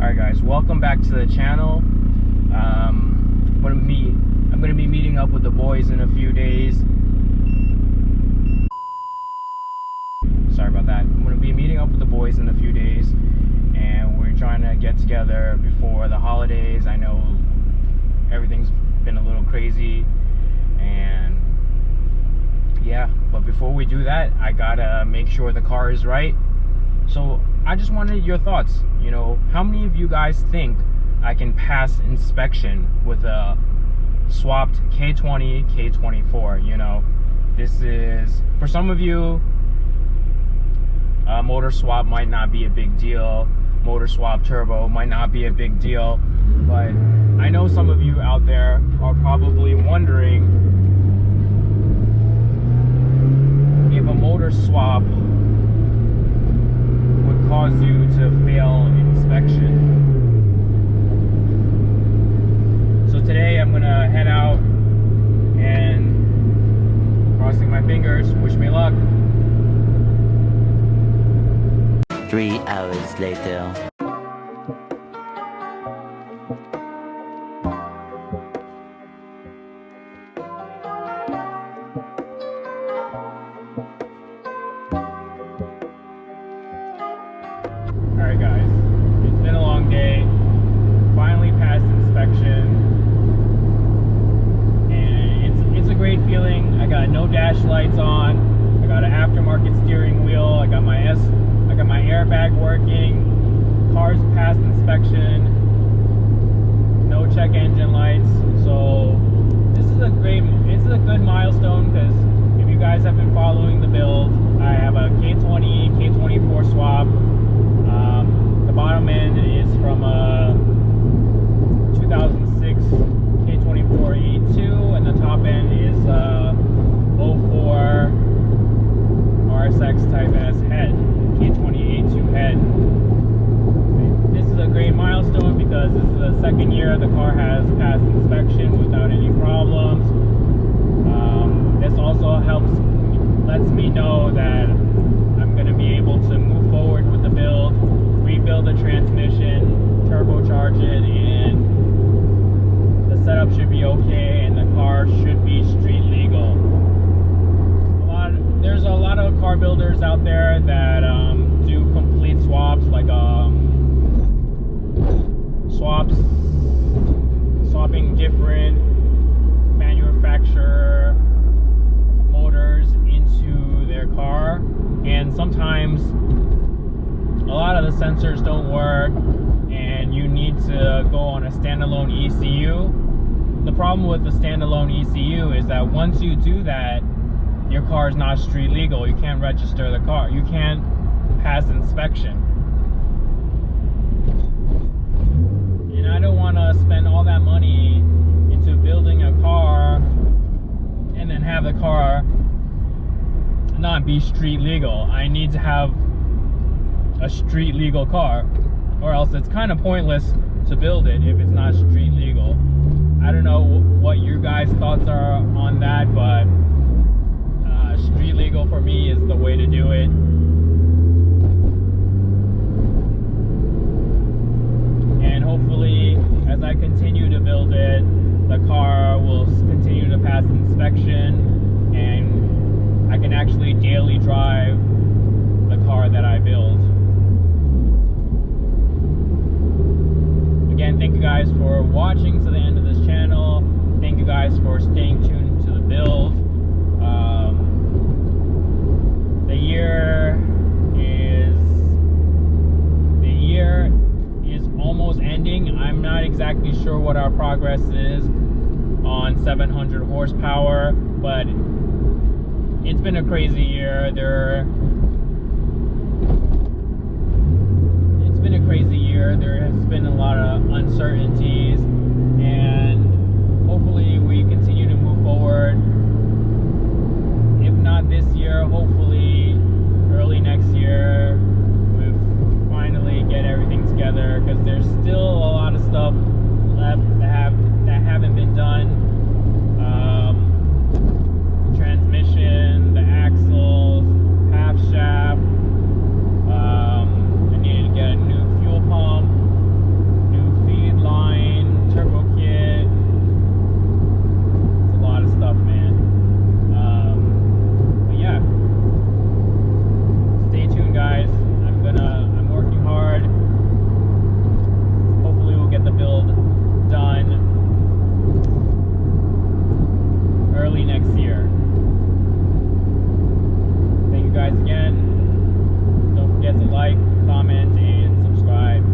Alright guys, welcome back to the channel. I'm gonna be meeting up with the boys in a few days. Sorry about that. I'm gonna be meeting up with the boys in a few days, and we're trying to get together before the holidays. I know everything's been a little crazy, and yeah, but before we do that, I gotta make sure the car is right. So I just wanted your thoughts. You know, how many of you guys think I can pass inspection with a swapped K20, K24? You know, this is, for some of you, motor swap might not be a big deal. Motor swap turbo might not be a big deal. But I know some of you out there are probably wondering if a motor swap would cause you to fail inspection. So today I'm gonna head out and, crossing my fingers, wish me luck. 3 hours later. Alright guys, it's been a long day. Finally passed inspection, and it's a great feeling. I got no dash lights on. I got an aftermarket steering wheel. I got my airbag working. Car's passed inspection. No check engine lights. So this is a good milestone, because if you guys have been following the build, I have a K20, K24 swap. The bottom end is from a 2006 K24 E2, and the top end is a 04 RSX Type S head, K20 A2 head. This is a great milestone because this is the second year the car has passed inspection without any problems. This also lets me know that I'm going to be able to move forward with the build, rebuild the transmission, turbocharge it, and the setup should be okay, and the car should be street legal. There's a lot of car builders out there that do complete swaps, like swapping different manufacturer motors into their car, and sometimes a lot of the sensors don't work and you need to go on a standalone ECU. The problem with the standalone ECU is that once you do that, your car is not street legal. You can't register the car. You can't pass inspection. And I don't want to spend all that money into building a car and then have the car not be street legal. I need to have a street legal car, or else it's kind of pointless to build it if it's not street legal. I don't know what your guys' thoughts are on that, but street legal for me is the way to do it. And hopefully, as I continue to build it, the car will continue to pass inspection, and I can actually daily drive the car that I build. Again, thank you guys for watching to the end of this channel. Thank you guys for staying tuned to the build. The year is almost ending. I'm not exactly sure what our progress is on 700 horsepower, but it's been a crazy year. It's been a crazy year. There has been a lot of uncertainties, and hopefully we continue to move forward. If not this year, hopefully early next year we finally get everything together, because there's still a lot of stuff left that haven't been done. The transmission, the axles, half shaft. I needed to get a new fuel pump. guys again. Don't forget to like, comment, and subscribe.